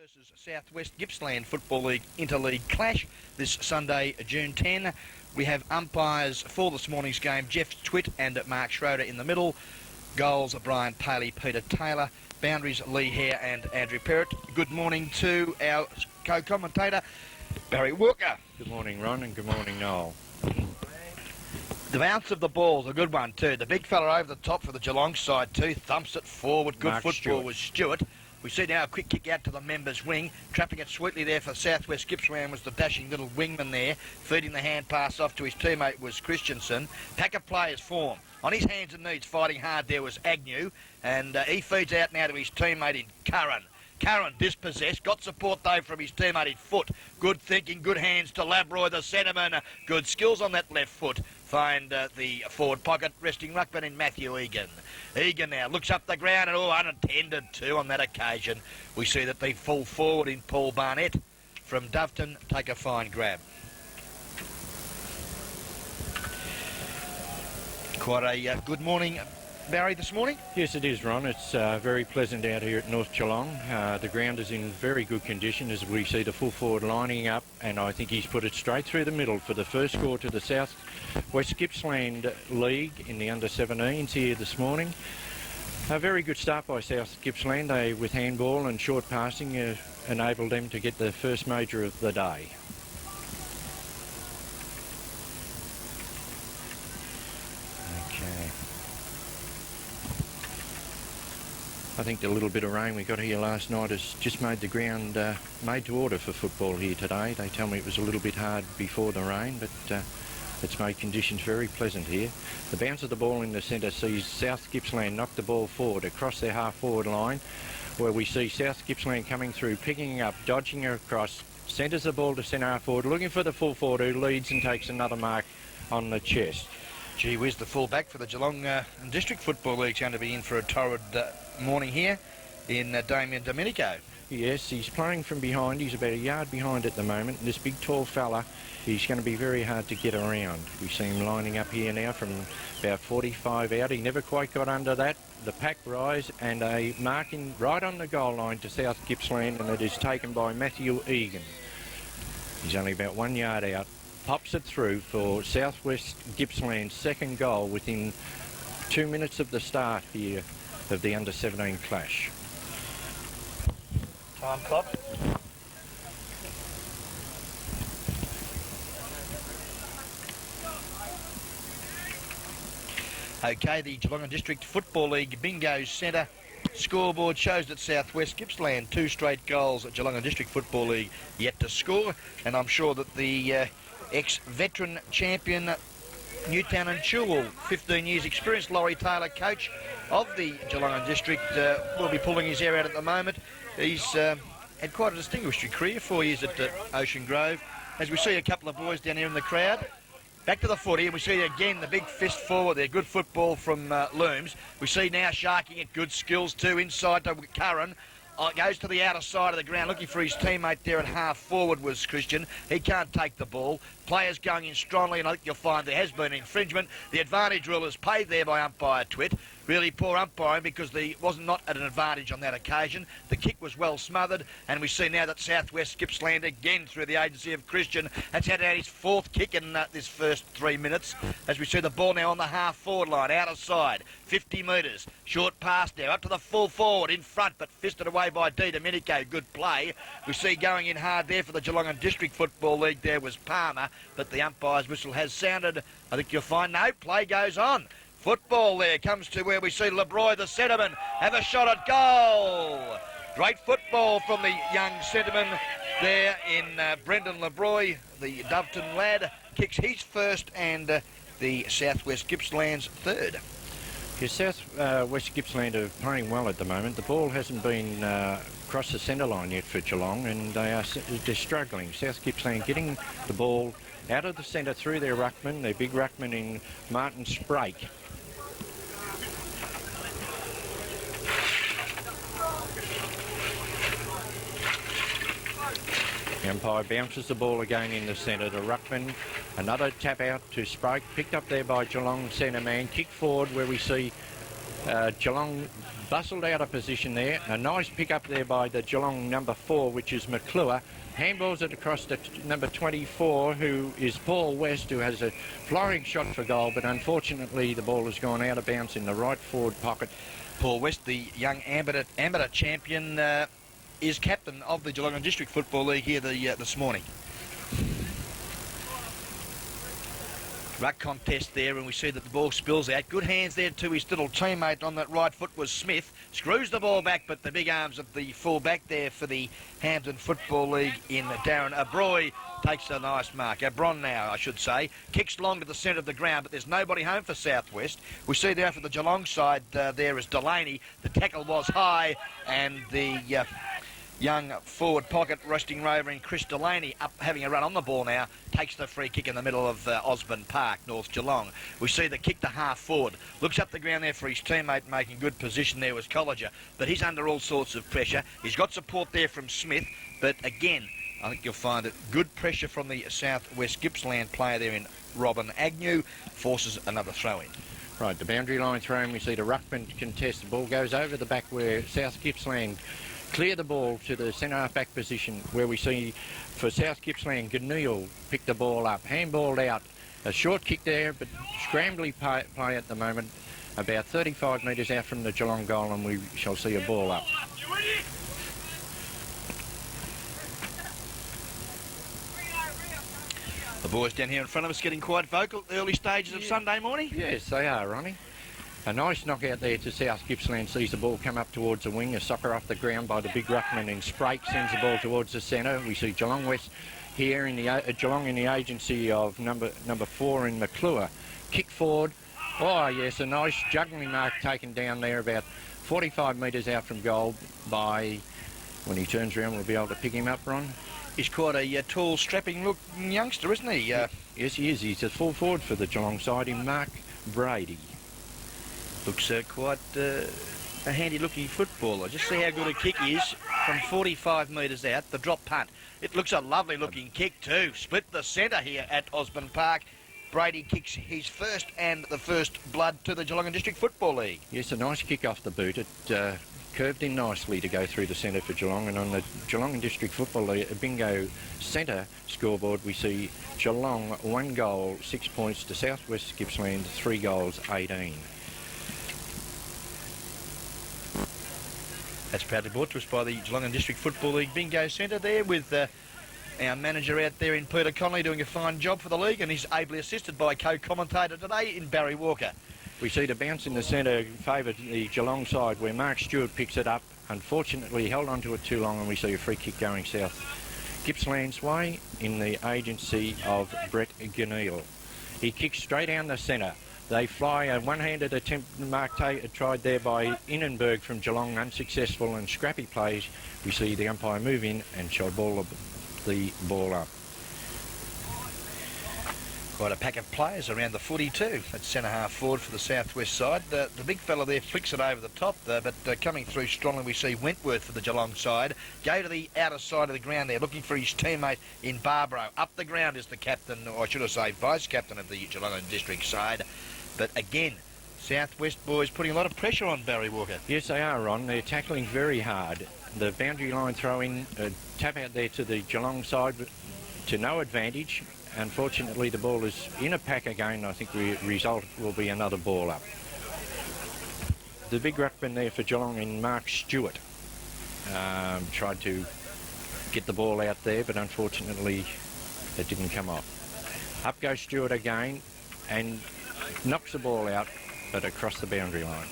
versus Southwest Gippsland Football League Interleague clash this Sunday, June 10. We have umpires for this morning's game, Jeff Twitt and Mark Schroeder in the middle. Goals, Brian Paley, Peter Taylor. Boundaries, Lee Hare and Andrew Perrott. Good morning to our co-commentator, Barry Walker. Good morning, Ron, and good morning, Noel. The bounce of the ball's a good one too. The big fella over the top for the Geelong side too. Thumps it forward. Good football was Stewart. We see now a quick kick out to the members' wing. Trapping it sweetly there for Southwest Gippsland was the dashing little wingman there. Feeding the hand pass off to his teammate was Christensen. Pack of players form. On his hands and knees fighting hard there was Agnew. And he feeds out now to his teammate in Curran. Curran dispossessed, got support though from his teammate in Foot. Good thinking, good hands to Labroy, the centreman. Good skills on that left foot. Find the forward pocket, resting ruckman in Matthew Egan. Egan now looks up the ground and unattended to on that occasion. We see that the full forward in Paul Barnett from Doveton take a fine grab. Quite a good morning, Barry, this morning? Yes, it is, Ron. It's very pleasant out here at North Geelong. The ground is in very good condition as we see the full forward lining up, and I think he's put it straight through the middle for the first score to the South West Gippsland League in the under-17s here this morning. A very good start by South Gippsland. They, with handball and short passing, enabled them to get the first major of the day. I think the little bit of rain we got here last night has just made the ground made to order for football here today. They tell me it was a little bit hard before the rain, but it's made conditions very pleasant here. The bounce of the ball in the centre sees South Gippsland knock the ball forward across their half-forward line, where we see South Gippsland coming through, picking up, dodging across, centres the ball to centre half-forward, looking for the full forward who leads and takes another mark on the chest. Gee whiz, the full-back for the Geelong District Football League is going to be in for a torrid morning here in Damien Domenico. Yes, he's playing from behind. He's about a yard behind at the moment. And this big tall fella, he's going to be very hard to get around. We see him lining up here now from about 45 out. He never quite got under that. The pack rise and a marking right on the goal line to South Gippsland, and it is taken by Matthew Egan. He's only about 1 yard out. Pops it through for Southwest Gippsland's second goal within 2 minutes of the start here of the under-17 clash. Time clock. Okay, the Geelong District Football League Bingo Centre scoreboard shows that Southwest Gippsland 2 straight goals at Geelong District Football League yet to score, and I'm sure that the ex-veteran champion Newtown and Chilwell, 15 years experience, Laurie Taylor, coach of the Geelong District, will be pulling his hair out at the moment. He's had quite a distinguished career, 4 years at Ocean Grove. As we see a couple of boys down here in the crowd. Back to the footy, and we see again the big fist forward there. Good football from Looms. We see now Sharking it, good skills too, inside to Curran. Goes to the outer side of the ground, looking for his teammate there at half forward was Christian. He can't take the ball. Players going in strongly, and I think you'll find there has been infringement. The advantage rule is paid there by umpire Twitt. Really poor umpiring because there was not at an advantage on that occasion. The kick was well smothered, and we see now that Southwest Gippsland again through the agency of Christian has had out his 4th kick in this first 3 minutes. As we see the ball now on the half-forward line, outer side, 50 metres. Short pass now, up to the full forward in front, but fisted away by D. Domenico. Good play. We see going in hard there for the Geelong District Football League there was Palmer, but the umpire's whistle has sounded. I think you'll find no, play goes on. Football there comes to where we see Labroy, the centreman, have a shot at goal. Great football from the young centreman there in Brendan Labroy, the Doveton lad. Kicks his first and the Southwest Gippsland's third. Yes, South West Gippsland are playing well at the moment. The ball hasn't been across the centre line yet for Geelong, and they're struggling. South Gippsland getting the ball out of the centre through their ruckman, their big ruckman in Martin Sprake. The umpire bounces the ball again in the centre to ruckman. Another tap out to Sprake, picked up there by Geelong centre man. Kick forward where we see Geelong bustled out of position there. A nice pick up there by the Geelong number 4, which is McClure. Handballs it across to number 24, who is Paul West, who has a flying shot for goal, but unfortunately the ball has gone out of bounds in the right forward pocket. Paul West, the young amateur champion, is captain of the Geelong District Football League here this morning. Ruck contest there, and we see that the ball spills out. Good hands there to his little teammate on that right foot was Smith. Screws the ball back, but the big arms of the full back there for the Hampton Football League in Darren Abroy takes a nice mark. Abron now, I should say. Kicks long to the centre of the ground, but there's nobody home for Southwest. We see there for the Geelong side there is Delaney. The tackle was high, and the young forward pocket resting rover in Chris Delaney up having a run on the ball now takes the free kick in the middle of Osborne Park, North Geelong. We see the kick to half forward, looks up the ground there for his teammate, making good position there was Colliger, but he's under all sorts of pressure. He's got support there from Smith, but again I think you'll find it good pressure from the Southwest Gippsland player there in Robin Agnew, forces another throw in. Right, the boundary line throw in, we see the ruckman contest. The ball goes over the back where South Gippsland clear the ball to the centre half back position, where we see for South Gippsland Ganil pick the ball up, handballed out, a short kick there, but scrambly play at the moment, about 35 metres out from the Geelong goal, and we shall see a ball up. The boys down here in front of us getting quite vocal, early stages of Sunday morning. Yes, they are, Ronnie. A nice knockout there to South Gippsland, sees the ball come up towards the wing, a soccer off the ground by the big ruckman in Sprake, sends the ball towards the centre. We see Geelong West here in the Geelong in the agency of number 4 in McClure. Kick forward. Oh yes, a nice juggling mark taken down there about 45 metres out from goal by, when he turns around we'll be able to pick him up, Ron. He's quite a tall, strapping-looking youngster, isn't he? Yes, he is. He's a full forward for the Geelong side in Mark Brady. Looks quite a handy-looking footballer. Just see how good a kick is from 45 metres out, the drop punt. It looks a lovely-looking kick too. Split the centre here at Osborne Park. Brady kicks his first and the first blood to the Geelong District Football League. Yes, a nice kick off the boot. It curved in nicely to go through the centre for Geelong, and on the Geelong District Football League bingo centre scoreboard we see Geelong 1 goal, 6 points to Southwest Gippsland 3 goals, 18. That's proudly brought to us by the Geelong District Football League Bingo Centre there, with our manager out there in Peter Connolly doing a fine job for the league, and he's ably assisted by co-commentator today in Barry Walker. We see the bounce in the centre favoured the Geelong side, where Mark Stewart picks it up. Unfortunately, he held on to it too long, and we see a free kick going South Gippsland's way in the agency of Brett Ganil. He kicks straight down the centre. They fly a one-handed attempt, Mark tried there by Innenberg from Geelong, unsuccessful, and scrappy plays. We see the umpire move in and shall ball the ball up. Quite a pack of players around the footy too. That's centre half forward for the Southwest side. The big fella there flicks it over the top, but coming through strongly we see Wentworth for the Geelong side. Go to the outer side of the ground there, looking for his teammate in Barbaro. Up the ground is the captain, or I should have said vice-captain of the Geelong District side. But again, Southwest boys putting a lot of pressure on Barry Walker. Yes, they are, Ron. They're tackling very hard. The boundary line throw-in, tap out there to the Geelong side to no advantage. Unfortunately, the ball is in a pack again. I think the result will be another ball up. The big ruckman there for Geelong in Mark Stewart tried to get the ball out there, but unfortunately it didn't come off. Up goes Stewart again and knocks the ball out, but across the boundary line.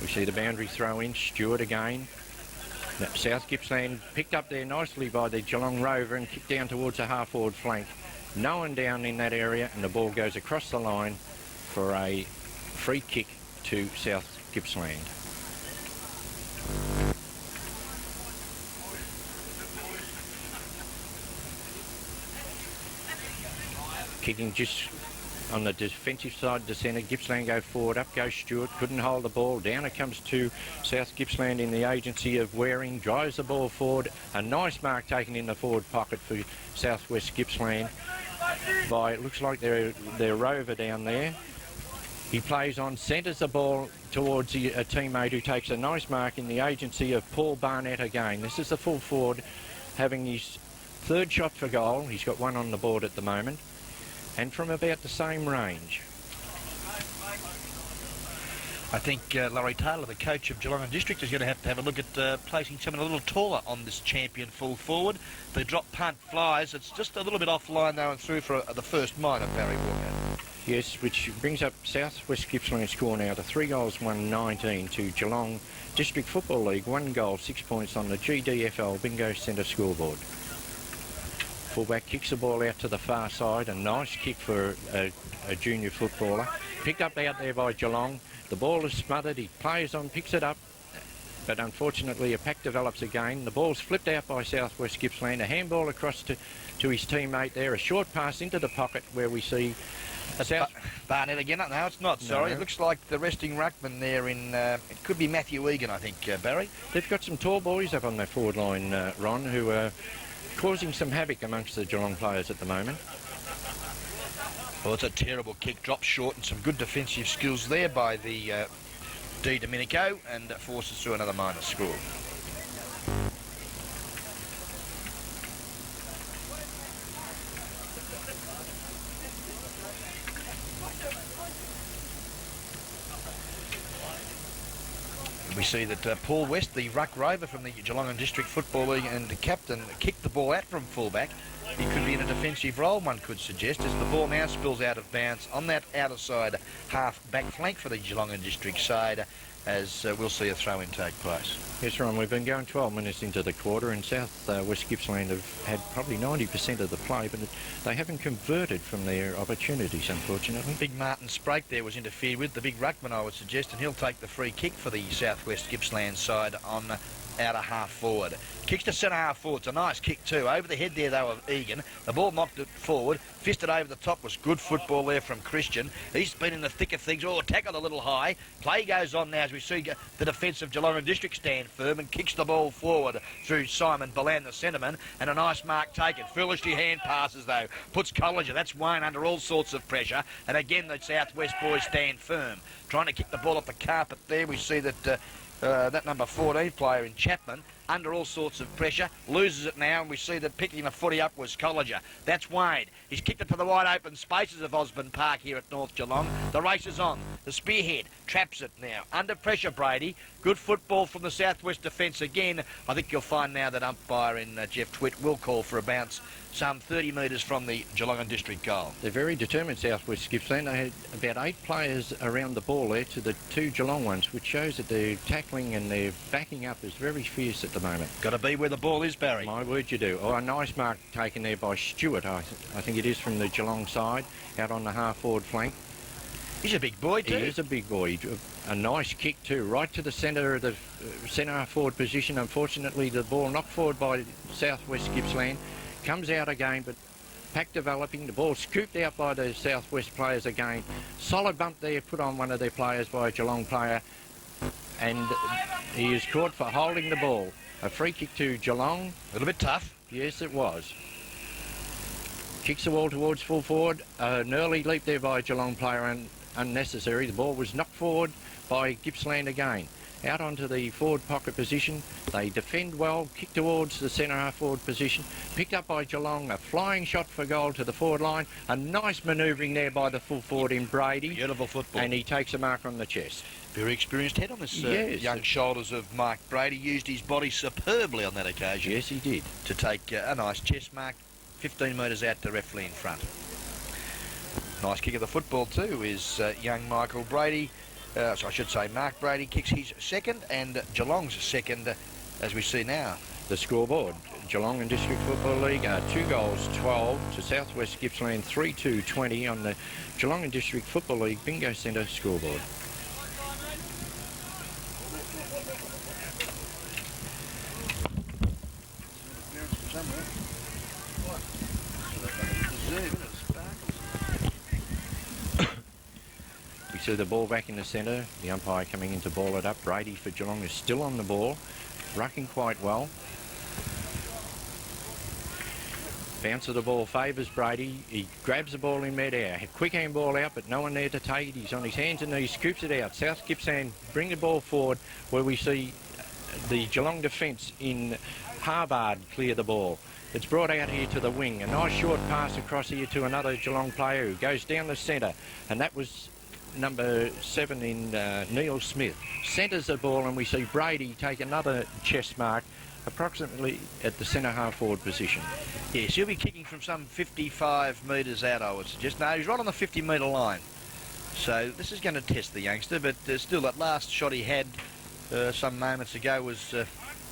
We see the boundary throw in, Stewart again. South Gippsland picked up there nicely by the Geelong Rover and kicked down towards the half-forward flank. No one down in that area, and the ball goes across the line for a free kick to South Gippsland. Kicking just on the defensive side of the centre. Gippsland go forward, up goes Stewart, couldn't hold the ball, down it comes to South Gippsland in the agency of Waring, drives the ball forward, a nice mark taken in the forward pocket for Southwest Gippsland. by, it looks like their rover down there. He plays on, centres the ball towards a teammate who takes a nice mark in the agency of Paul Barnett again. This is the full forward having his third shot for goal. He's got one on the board at the moment, and from about the same range. I think Laurie Taylor, the coach of Geelong District, is going to have a look at placing someone a little taller on this champion full forward. The drop punt flies. It's just a little bit offline though and through for the first mine of Barry Walker. Yes, which brings up South West Gippsland score now to 3 goals, 1-19 to Geelong District Football League, 1 goal, 6 points on the GDFL Bingo Centre scoreboard. Fullback kicks the ball out to the far side, a nice kick for a junior footballer. Picked up out there by Geelong. The ball is smothered, he plays on, picks it up, but unfortunately a pack develops again. The ball's flipped out by South West Gippsland, a handball across to his teammate there, a short pass into the pocket where we see Barnett again. No, it's not, sorry. No. It looks like the resting ruckman there in, it could be Matthew Egan, I think, Barry. They've got some tall boys up on their forward line, Ron, who are causing some havoc amongst the Geelong players at the moment. Well, it's a terrible kick, dropped short, and some good defensive skills there by the D. Domenico, and forces through another minor score. We see that Paul West, the ruck rover from the Geelong District Football League and the captain, kicked the ball out from fullback. He could be in a defensive role, one could suggest, as the ball now spills out of bounds on that outer side half back flank for the Geelong District side, as we'll see a throw-in take place. Yes, Ron, we've been going 12 minutes into the quarter, and South West Gippsland have had probably 90% of the play, but they haven't converted from their opportunities, unfortunately. Big Martin Sprake there was interfered with, the big ruckman, I would suggest, and he'll take the free kick for the South West Gippsland side on outer half forward. Kicks to centre half forward. It's a nice kick too. Over the head there though of Egan. The ball knocked it forward. Fisted over the top was good football there from Christian. He's been in the thick of things. Oh, tackled a little high. Play goes on now as we see the defence of Geelong District stand firm and kicks the ball forward through Simon Balan, the centreman, and a nice mark taken. Foolishly hand passes though. Puts Collinger. That's Wayne under all sorts of pressure. And again the South West boys stand firm. Trying to kick the ball up the carpet there. We see that that number 14 player in Chapman, under all sorts of pressure, loses it now, and we see that picking the footy up was Collinger. That's Wade. He's kicked it to the wide open spaces of Osborne Park here at North Geelong. The race is on. The spearhead traps it now. Under pressure, Brady. Good football from the Southwest defence again. I think you'll find now that umpire in Jeff Twitt will call for a bounce some 30 metres from the Geelong District goal. They're very determined, Southwest Gippsland. They had about 8 players around the ball there to the 2 Geelong ones, which shows that their tackling and their backing up is very fierce at the moment. Got to be where the ball is, Barry. My word, you do. Oh, a nice mark taken there by Stewart. I think it is from the Geelong side, out on the half-forward flank. He's a big boy too. He is a big boy. A nice kick too, right to the centre of the centre half-forward position. Unfortunately, the ball knocked forward by Southwest Gippsland. Comes out again, but pack developing. The ball scooped out by the Southwest players again. Solid bump there put on one of their players by a Geelong player, and he is caught for holding the ball. A free kick to Geelong. A little bit tough. Yes, it was. Kicks the ball towards full forward. An early leap there by a Geelong player, unnecessary. The ball was knocked forward by Gippsland again. Out onto the forward pocket position. They defend well, kick towards the centre half forward position. Picked up by Geelong, a flying shot for goal to the forward line. A nice manoeuvring there by the full forward in Brady. Beautiful football. And he takes a mark on the chest. Very experienced head on this Yes. young shoulders of Mark Brady. Used his body superbly on that occasion. Yes, he did. To take a nice chest mark, 15 metres out directly in front. Nice kick of the football too is young Michael Brady. So I should say Mark Brady kicks his second and Geelong's second, as we see now. The scoreboard. Geelong and District Football League are 2 goals 12 to Southwest Gippsland 3-2 20 on the Geelong and District Football League Bingo Centre scoreboard. We see the ball back in the centre, the umpire coming in to ball it up. Brady for Geelong is still on the ball, rucking quite well. Bounce of the ball favours Brady. He grabs the ball in mid-air. Quick hand ball out, but no one there to take it. He's on his hands and knees, scoops it out. South Gippsland bring the ball forward where we see the Geelong defence in Harvard clear the ball. It's brought out here to the wing. A nice short pass across here to another Geelong player who goes down the centre. And that was number 7 in Neil Smith. Centres the ball and we see Brady take another chest mark approximately at the centre half forward position. Yes, he'll be kicking from some 55 metres out, I would suggest. No, he's right on the 50-metre line. So this is going to test the youngster, but still that last shot he had some moments ago was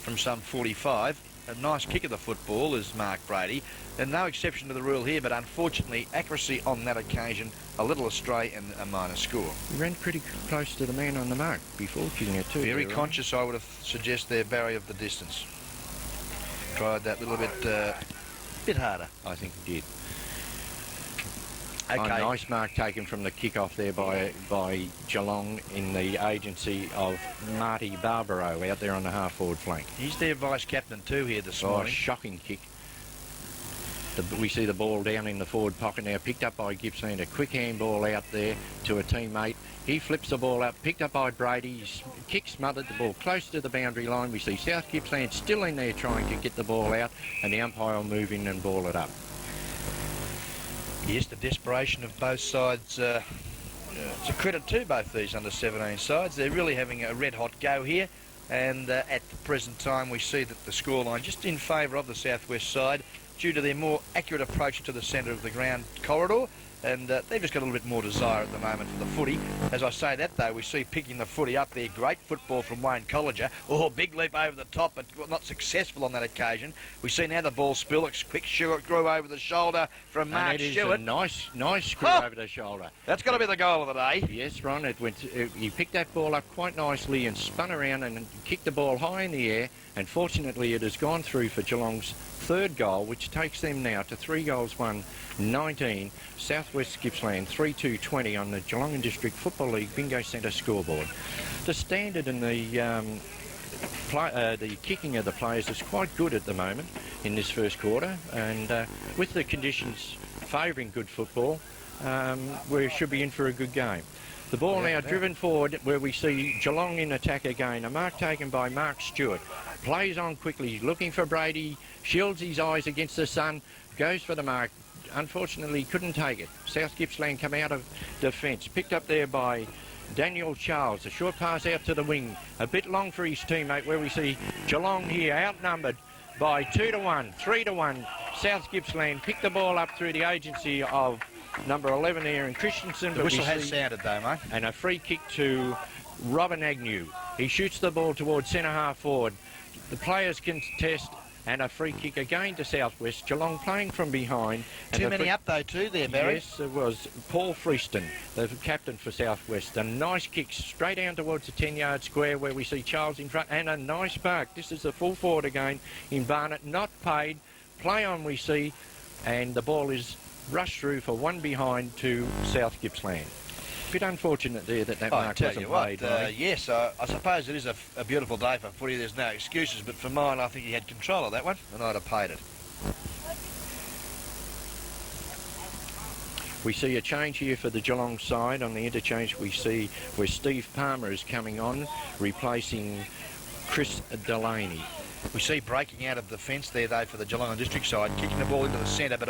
from some 45. A nice kick of the football is Mark Brady, and no exception to the rule here, but unfortunately accuracy on that occasion a little astray and a minor score. He ran pretty close to the man on the mark before kicking it too. Very conscious, I would have suggested there, Barry, of the distance. Tried that little bit harder. I think he did. Okay. A nice mark taken from the kick-off there by Geelong in the agency of Marty Barbaro out there on the half-forward flank. He's their vice-captain too here this morning. Shocking kick. We see the ball down in the forward pocket now, picked up by Gippsland. A quick handball out there to a teammate. He flips the ball up, picked up by Brady. Kick smothered, the ball close to the boundary line. We see South Gippsland still in there trying to get the ball out, and the umpire will move in and ball it up. Yes, the desperation of both sides. It's a credit to both these under-17 sides. They're really having a red-hot go here, and at the present time we see that the scoreline just in favour of the southwest side due to their more accurate approach to the centre of the ground corridor, and they've just got a little bit more desire at the moment for the footy. As I say that though, we see picking the footy up there, great football from Wayne Colliger. Oh, big leap over the top, but not successful on that occasion. We see now the ball spill, a quick screw over the shoulder from Mark Stewart. A nice screw over the shoulder. That's got to be the goal of the day. Yes, Ron, he picked that ball up quite nicely and spun around and kicked the ball high in the air, and fortunately it has gone through for Geelong's third goal, which takes them now to 3 goals won, 19. Southwest Gippsland 3-2-20 on the Geelong and District Football League Bingo Centre scoreboard. The standard and the kicking of the players is quite good at the moment in this first quarter, and with the conditions favouring good football, we should be in for a good game. The ball now driven forward where we see Geelong in attack again. A mark taken by Mark Stewart. Plays on quickly, looking for Brady, shields his eyes against the sun, goes for the mark. Unfortunately, couldn't take it. South Gippsland come out of defence. Picked up there by Daniel Charles. A short pass out to the wing. A bit long for his teammate where we see Geelong here outnumbered by 2-1, 3-1. South Gippsland picked the ball up through the agency of number 11 Aaron Christensen. The whistle has sounded though, mate. And a free kick to Robin Agnew. He shoots the ball towards centre half forward. The players contest, and a free kick again to Southwest. Geelong playing from behind. Too many up though too there, Barry. Yes, it was Paul Freeston, the captain for Southwest. A nice kick straight down towards the 10-yard square where we see Charles in front, and a nice mark. This is the full forward again in Barnett, not paid. Play on we see, and the ball is rushed through for one behind to South Gippsland. Bit unfortunate there that mark wasn't played. Yes, I suppose it is a beautiful day for footy. There's no excuses, but for mine, I think he had control of that one, and I'd have paid it. We see a change here for the Geelong side. On the interchange, we see where Steve Palmer is coming on, replacing Chris Delaney. We see breaking out of the fence there, though, for the Geelong and District side, kicking the ball into the centre, but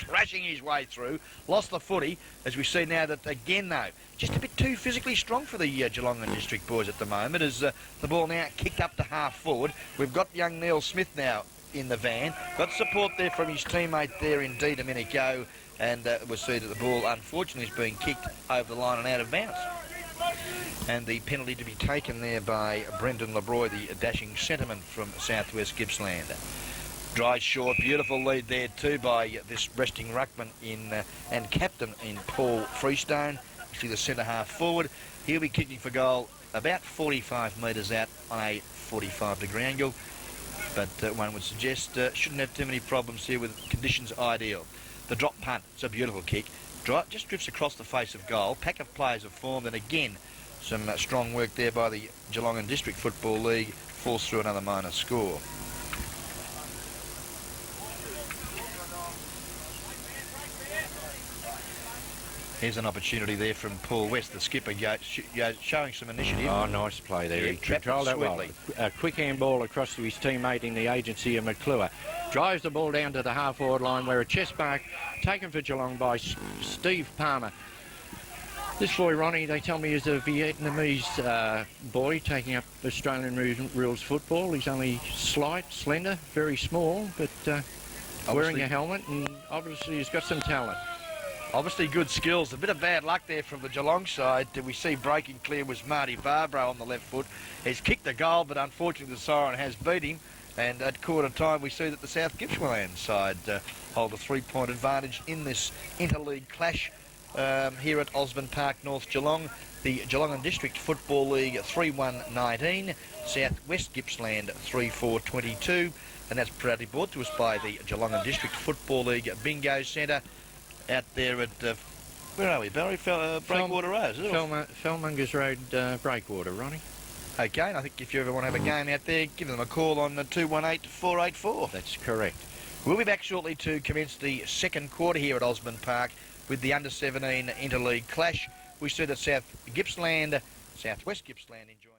crashing his way through. Lost the footy, as we see now that, again, though, just a bit too physically strong for the Geelong and District boys at the moment, as the ball now kicked up to half forward. We've got young Neil Smith now in the van. Got support there from his teammate there, indeed, a minute ago, and we'll see that the ball, unfortunately, is being kicked over the line and out of bounds. And the penalty to be taken there by Brendan LeBroy, the dashing centreman from Southwest Gippsland. Dry short, beautiful lead there too by this resting ruckman and captain in Paul Freestone. You see the centre half forward. He'll be kicking for goal about 45 metres out on a 45-degree angle. But one would suggest shouldn't have too many problems here with conditions ideal. The drop punt, it's a beautiful kick. Just drifts across the face of goal. Pack of players have formed, and again, some strong work there by the Geelong and District Football League. Forced through another minor score. Here's an opportunity there from Paul West, the skipper, showing some initiative. Oh, nice play there. Yeah, He trapped controlled that well. sweetly. A quick handball across to his teammate in the agency of McClure. Drives the ball down to the half-forward line where a chest mark taken for Geelong by Steve Palmer. This boy, Ronnie, they tell me is a Vietnamese boy taking up Australian rules football. He's only slight, slender, very small, but wearing a helmet, and obviously he's got some talent. Obviously good skills. A bit of bad luck there from the Geelong side. We see breaking clear was Marty Barbaro on the left foot. He's kicked the goal, but unfortunately the siren has beat him. And at quarter time we see that the South Gippsland side hold a 3-point advantage in this Interleague clash here at Osborne Park, North Geelong. The Geelong District Football League 3-1-19, South West Gippsland 3-4-22. And that's proudly brought to us by the Geelong District Football League Bingo Centre out there at, where are we, Barry? Breakwater Road, is it? Fellmongers Road, Breakwater, Ronnie. Okay, and I think if you ever want to have a game out there, give them a call on 218-484. That's correct. We'll be back shortly to commence the second quarter here at Osborne Park with the Under-17 Interleague clash. We see that South West Gippsland enjoy.